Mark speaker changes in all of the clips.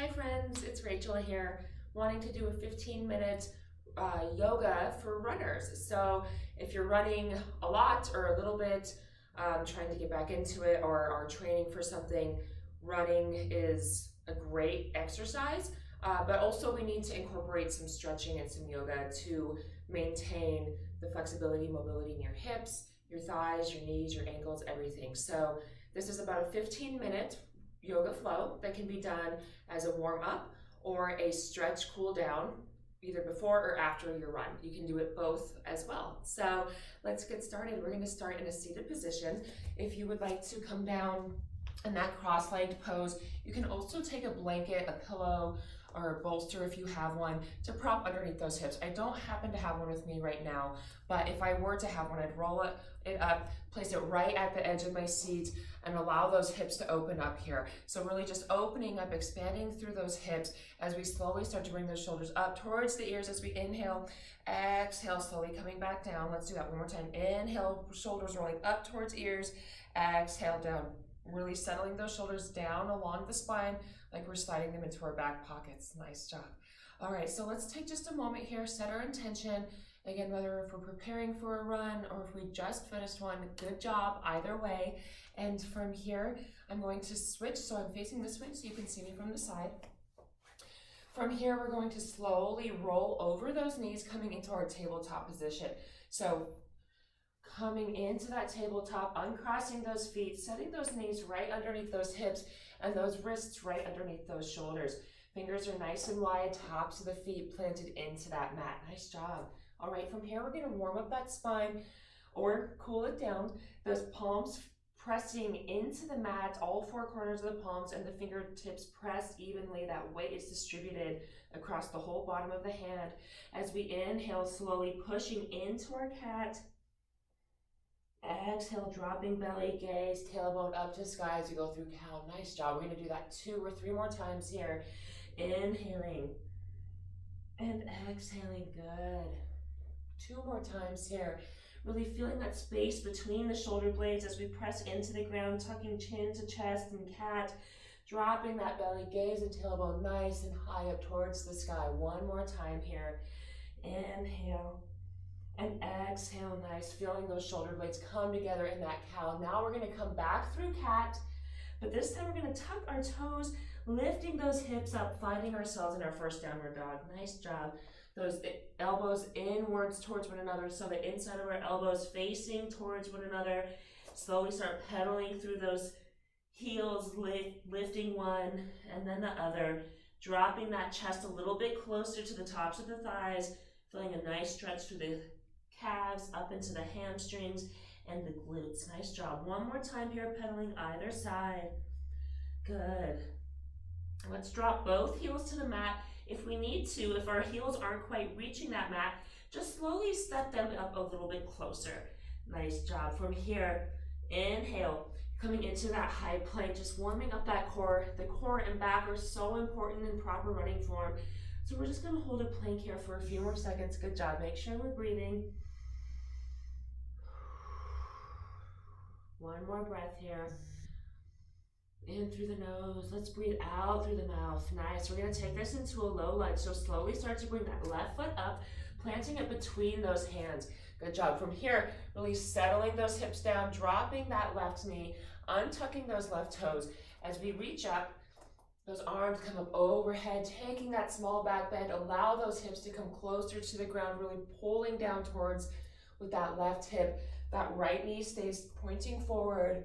Speaker 1: Hi friends, it's Rachel here, wanting to do a 15-minute yoga for runners. So if you're running a lot or a little bit, trying to get back into it or are training for something, running is a great exercise, but also we need to incorporate some stretching and some yoga to maintain the flexibility, mobility in your hips, your thighs, your knees, your ankles, everything. So this is about a 15-minute yoga flow that can be done as a warm-up or a stretch cool down either before or after your run. You can do it both as well. So let's get started. We're going to start in a seated position. If you would like to come down in that cross-legged pose, you can also take a blanket, a pillow, or a bolster if you have one to prop underneath those hips. I don't happen to have one with me right now, but if I were to have one, I'd roll it up, place it right at the edge of my seat, and allow those hips to open up here. So really just opening up, expanding through those hips as we slowly start to bring those shoulders up towards the ears as we inhale, exhale, slowly coming back down. Let's do that one more time. Inhale, shoulders rolling up towards ears, exhale down. Really settling those shoulders down along the spine like we're sliding them into our back pockets. Nice job. All right, so let's take just a moment here, set our intention. Again, whether if we're preparing for a run or if we just finished one, good job either way. And from here, I'm going to switch, so I'm facing this way so you can see me from the side. From here, we're going to slowly roll over those knees, coming into our tabletop position. So coming into that tabletop, uncrossing those feet, setting those knees right underneath those hips and those wrists right underneath those shoulders. Fingers are nice and wide, tops of the feet planted into that mat. Nice job. All right, from here, we're going to warm up that spine or cool it down. Those palms pressing into the mat, all four corners of the palms, and the fingertips pressed evenly. That weight is distributed across the whole bottom of the hand. As we inhale, slowly pushing into our cat. Exhale, dropping belly, gaze, tailbone up to sky as you go through cow. Nice job. We're going to do that 2 or 3 more times here. Inhaling and exhaling. Good. 2 more times here. Really feeling that space between the shoulder blades as we press into the ground, tucking chin to chest and cat, dropping that belly, gaze and tailbone nice and high up towards the sky. 1 more time here. Inhale and exhale, nice. Feeling those shoulder blades come together in that cow. Now we're going to come back through cat, but this time we're going to tuck our toes, lifting those hips up, finding ourselves in our first downward dog. Nice job. Those elbows inwards towards one another, so the inside of our elbows facing towards one another. Slowly start pedaling through those heels, lifting one and then the other, dropping that chest a little bit closer to the tops of the thighs, feeling a nice stretch through the calves, up into the hamstrings and the glutes. Nice job. 1 more time here, pedaling either side. Good. Let's drop both heels to the mat. If we need to, if our heels aren't quite reaching that mat, just slowly step them up a little bit closer. Nice job. From here, inhale, coming into that high plank, just warming up that core. The core and back are so important in proper running form. So we're just going to hold a plank here for a few more seconds. Good job. Make sure we're breathing. 1 more breath here. In through the nose. Let's breathe out through the mouth. Nice. We're going to take this into a low lunge. So slowly start to bring that left foot up, planting it between those hands. Good job. From here, really settling those hips down, dropping that left knee, untucking those left toes. As we reach up, those arms come up overhead, taking that small back bend. Allow those hips to come closer to the ground, really pulling down towards with that left hip. That right knee stays pointing forward.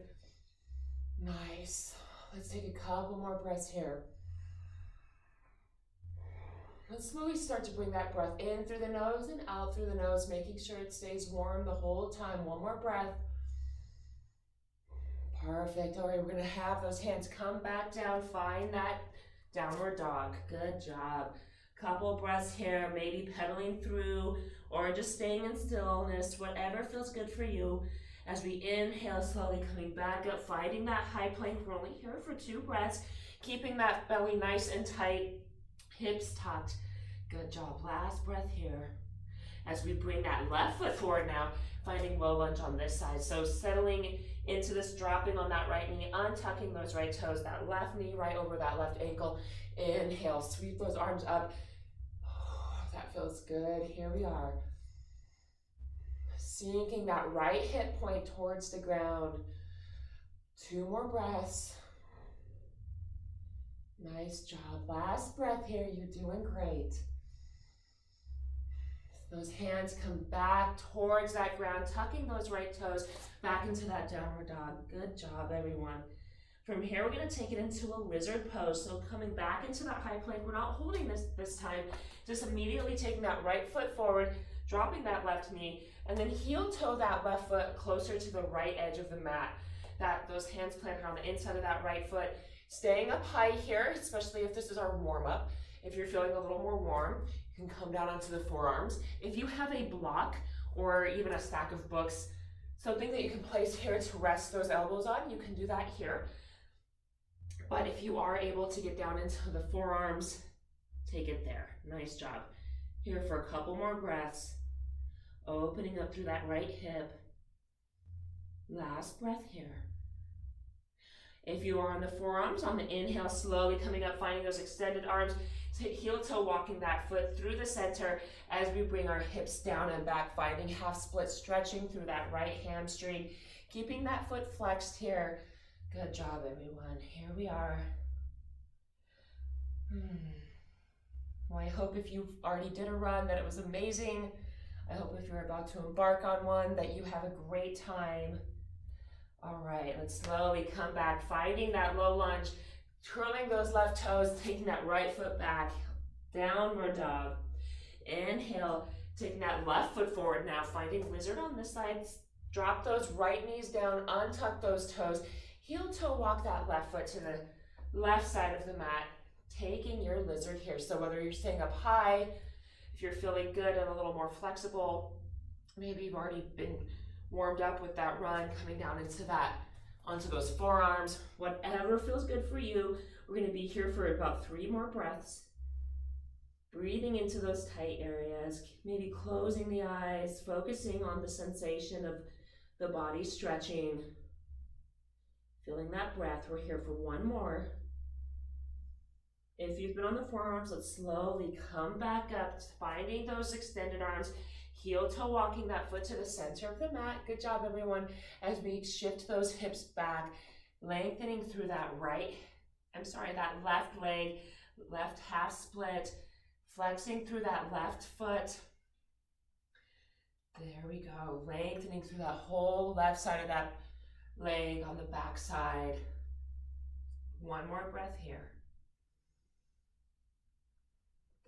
Speaker 1: Nice. Let's take a couple more breaths here. Let's slowly start to bring that breath in through the nose and out through the nose, making sure it stays warm the whole time. 1 more breath. Perfect. All right, we're going to have those hands come back down. Find that downward dog. Good job. Couple breaths here, maybe pedaling through or just staying in stillness, whatever feels good for you. As we inhale, slowly coming back up, finding that high plank. We're only here for 2 breaths, keeping that belly nice and tight, hips tucked. Good job. Last breath here. as we bring that left foot forward now, finding low lunge on this side. So settling into this, dropping on that right knee, untucking those right toes, that left knee right over that left ankle. Inhale, sweep those arms up. That feels good. Here we are. Sinking that right hip point towards the ground. 2 more breaths. Nice job. Last breath here. You're doing great. Those hands come back towards that ground, tucking those right toes back into that downward dog. Good job, everyone. From here, we're going to take it into a lizard pose. So coming back into that high plank, we're not holding this time. Just immediately taking that right foot forward, dropping that left knee, and then heel toe that left foot closer to the right edge of the mat. Those hands planted on the inside of that right foot. Staying up high here, especially if this is our warm-up. If you're feeling a little more warm, you can come down onto the forearms. If you have a block or even a stack of books, something that you can place here to rest those elbows on, you can do that here. But if you are able to get down into the forearms, take it there. Nice job. Here for a couple more breaths. Opening up through that right hip. Last breath here. If you are on the forearms, on the inhale, slowly coming up, finding those extended arms, heel toe walking that foot through the center as we bring our hips down and back, finding half split, stretching through that right hamstring, keeping that foot flexed here. Good job, everyone. Here we are. Well, I hope if you already did a run that it was amazing. I hope if you're about to embark on one that you have a great time. All right, let's slowly come back, finding that low lunge, curling those left toes, taking that right foot back, downward dog. Inhale, taking that left foot forward now, finding lizard on this side. Drop those right knees down, untuck those toes. Heel toe walk that left foot to the left side of the mat, taking your lizard here. So whether you're staying up high, if you're feeling good and a little more flexible, maybe you've already been warmed up with that run, coming down into that, onto those forearms, whatever feels good for you. We're going to be here for about 3 more breaths. Breathing into those tight areas, maybe closing the eyes, focusing on the sensation of the body stretching. Feeling that breath. We're here for 1 more. If you've been on the forearms, let's slowly come back up, finding those extended arms. Heel toe walking that foot to the center of the mat. Good job, everyone. As we shift those hips back, lengthening through that that left leg, left half split, flexing through that left foot. There we go. Lengthening through that whole left side of that leg on the back side. 1 more breath here.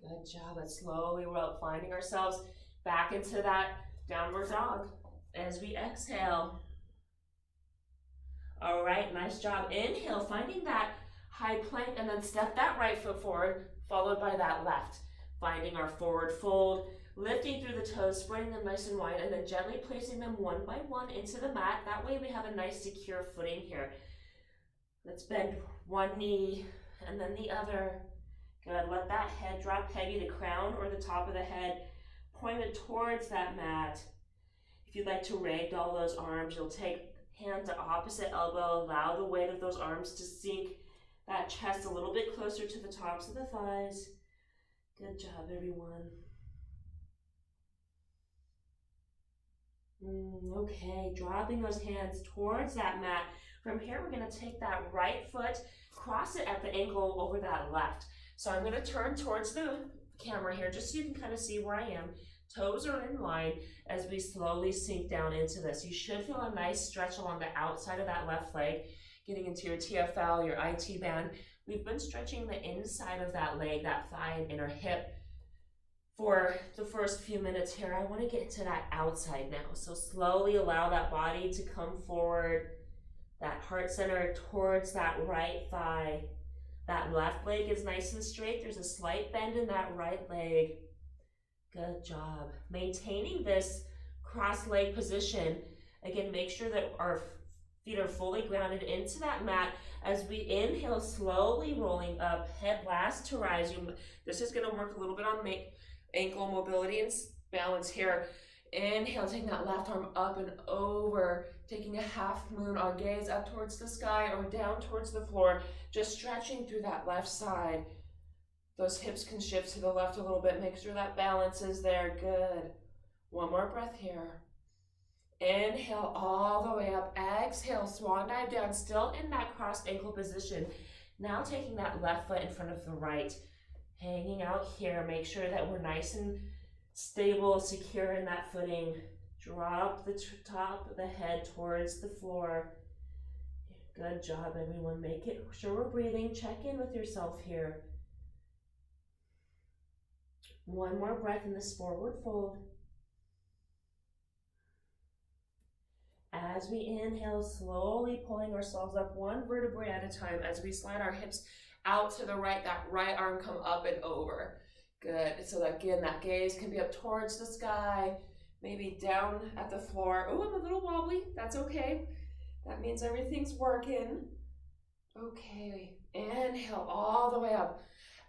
Speaker 1: Good job. Let's slowly roll up, finding ourselves back into that downward dog as we exhale. All right, nice job. Inhale, finding that high plank, and then step that right foot forward, followed by that left. Finding our forward fold, lifting through the toes, spreading them nice and wide, and then gently placing them one by one into the mat. That way we have a nice secure footing here. Let's bend one knee and then the other. Good, let that head drop, peggy the crown or the top of the head pointed towards that mat. If you'd like to ragdoll those arms, you'll take hand to opposite elbow, allow the weight of those arms to sink that chest a little bit closer to the tops of the thighs. Good job, everyone. Okay, dropping those hands towards that mat. From here, we're going to take that right foot, cross it at the ankle over that left. So I'm going to turn towards the camera here just so you can kind of see where I am. Toes are in line as we slowly sink down into this. You should feel a nice stretch along the outside of that left leg, getting into your TFL, your IT band. We've been stretching the inside of that leg, that thigh and inner hip for the first few minutes here. I want to get to that outside now. So slowly allow that body to come forward, that heart center towards that right thigh. That left leg is nice and straight. There's a slight bend in that right leg. Good job. Maintaining this cross leg position. Again, make sure that our feet are fully grounded into that mat as we inhale, slowly rolling up, head last to rise. This is going to work a little bit on ankle mobility balance here. Inhale, taking that left arm up and over, taking a half moon or gaze up towards the sky or down towards the floor, just stretching through that left side. Those hips can shift to the left a little bit. Make sure that balance is there. Good. One more breath here. Inhale all the way up. Exhale, swan dive down, still in that crossed ankle position. Now taking that left foot in front of the right, hanging out here. Make sure that we're nice and stable, secure in that footing. Drop the top of the head towards the floor. Good job, everyone. Make it sure we're breathing. Check in with yourself here. One more breath in this forward fold. As we inhale, slowly pulling ourselves up one vertebrae at a time as we slide our hips out to the right, that right arm come up and over. Good. So again, that gaze can be up towards the sky, maybe down at the floor. Oh, I'm a little wobbly. That's okay. That means everything's working. Okay. Inhale all the way up.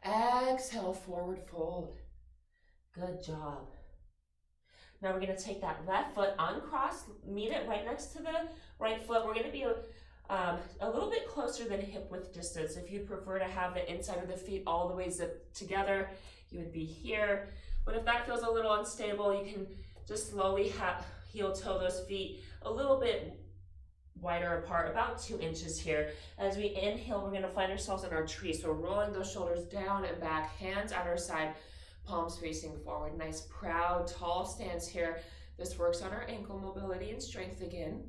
Speaker 1: Exhale, forward fold. Good job. Now we're going to take that left foot uncrossed, meet it right next to the right foot. We're going to be a little bit closer than hip width distance. If you prefer to have the inside of the feet all the way zipped together, you would be here. But if that feels a little unstable, you can just slowly heel toe those feet a little bit wider apart, about 2 inches here. As we inhale, we're going to find ourselves in our tree. So rolling those shoulders down and back, hands at our side, palms facing forward. Nice, proud, tall stance here. This works on our ankle mobility and strength again.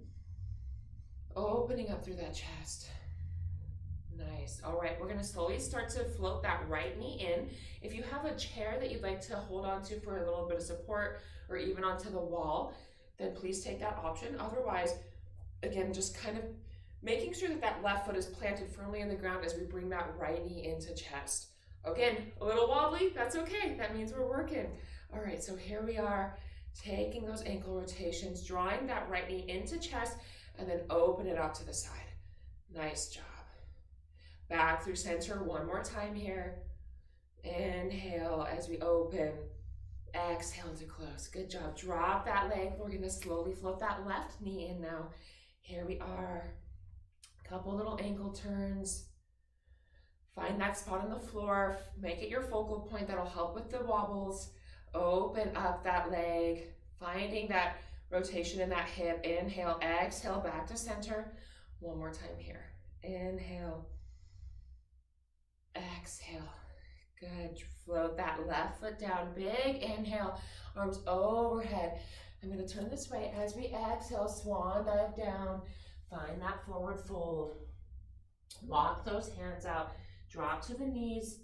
Speaker 1: Opening up through that chest. Nice. All right, we're going to slowly start to float that right knee in. If you have a chair that you'd like to hold on to for a little bit of support or even onto the wall, then please take that option. Otherwise, again, just kind of making sure that that left foot is planted firmly in the ground as we bring that right knee into chest. Again, a little wobbly, that's okay. That means we're working. All right, so here we are, taking those ankle rotations, drawing that right knee into chest, and then open it up to the side. Nice job. Back through center one more time here. Inhale as we open. Exhale to close. Good job. Drop that leg. We're going to slowly float that left knee in now. Here we are. Couple little ankle turns. Find that spot on the floor. Make it your focal point. That'll help with the wobbles. Open up that leg. Finding that rotation in that hip. Inhale, exhale, back to center. One more time here. Inhale. Exhale. Good. Float that left foot down. Big inhale. Arms overhead. I'm going to turn this way as we exhale. Swan dive down. Find that forward fold. Walk those hands out. Drop to the knees.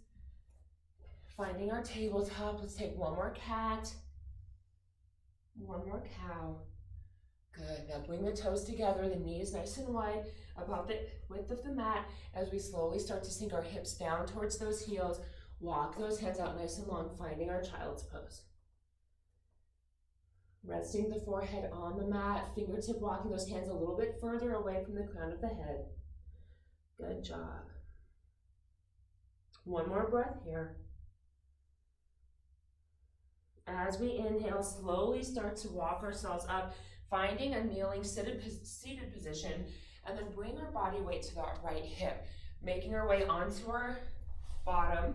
Speaker 1: Finding our tabletop. Let's take one more cat. One more cow. Good. Now bring the toes together, the knees nice and wide, about the width of the mat, as we slowly start to sink our hips down towards those heels. Walk those hands out nice and long, finding our child's pose. Resting the forehead on the mat, fingertip walking those hands a little bit further away from the crown of the head. Good job. One more breath here. As we inhale, slowly start to walk ourselves up, finding a kneeling seated position, and then bring our body weight to that right hip, making our way onto our bottom,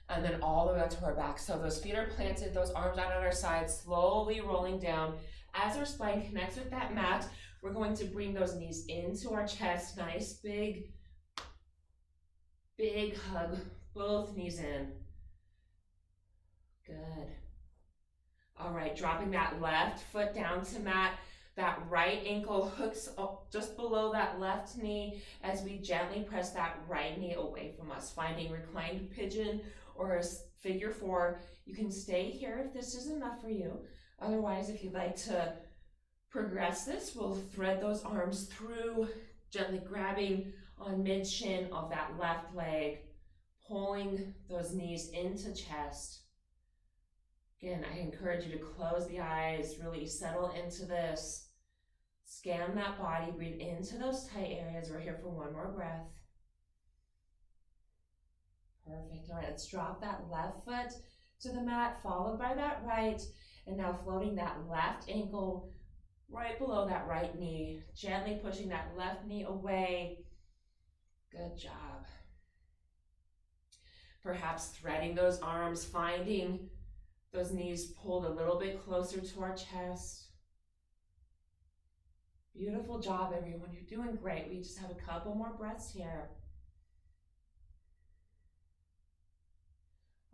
Speaker 1: and then all the way onto our back. So those feet are planted, those arms out on our sides, slowly rolling down. As our spine connects with that mat, we're going to bring those knees into our chest. Nice, big hug, both knees in. Good. All right, dropping that left foot down to mat. That right ankle hooks up just below that left knee as we gently press that right knee away from us, finding reclined pigeon or a figure 4. You can stay here if this is enough for you. Otherwise, if you'd like to progress this, we'll thread those arms through, gently grabbing on mid-shin of that left leg, pulling those knees into chest. Again, I encourage you to close the eyes, really settle into this. Scan that body, breathe into those tight areas. We're here for one more breath. Perfect. All right, let's drop that left foot to the mat, followed by that right. And now floating that left ankle right below that right knee, gently pushing that left knee away. Good job. Perhaps threading those arms, finding those knees pulled a little bit closer to our chest. Beautiful job, everyone. You're doing great. We just have a couple more breaths here.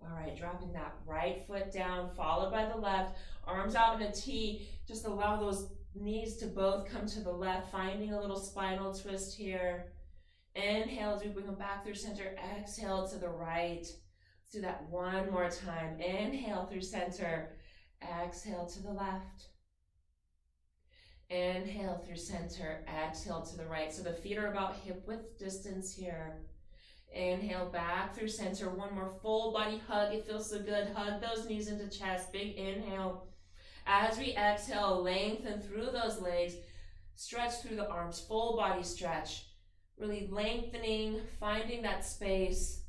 Speaker 1: All right, dropping that right foot down, followed by the left. Arms out in a T. Just allow those knees to both come to the left, finding a little spinal twist here. Inhale as we bring them back through center. Exhale to the right. Let's do that one more time. Inhale through center. Exhale to the left. Inhale through center. Exhale to the right. So the feet are about hip width distance here. Inhale back through center. One more full body hug. It feels so good. Hug those knees into chest. Big inhale. As we exhale, lengthen through those legs. Stretch through the arms. Full body stretch. Really lengthening, finding that space.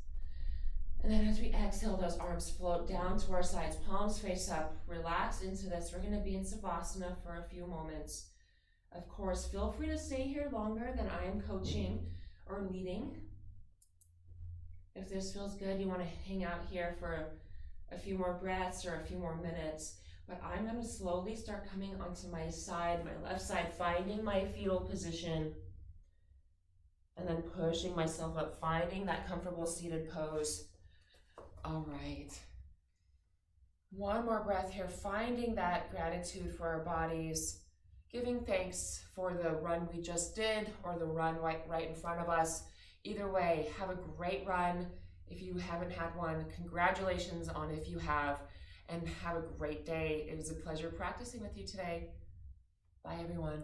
Speaker 1: And then as we exhale, those arms float down to our sides, palms face up. Relax into this. We're going to be in Savasana for a few moments. Of course, feel free to stay here longer than I am coaching or leading. If this feels good, you want to hang out here for a few more breaths or a few more minutes. But I'm going to slowly start coming onto my side, my left side, finding my fetal position. And then pushing myself up, finding that comfortable seated pose. All right. One more breath here, finding that gratitude for our bodies, giving thanks for the run we just did or the run right in front of us. Either way, have a great run. If you haven't had one, congratulations on if you have, and have a great day. It was a pleasure practicing with you today. Bye, everyone.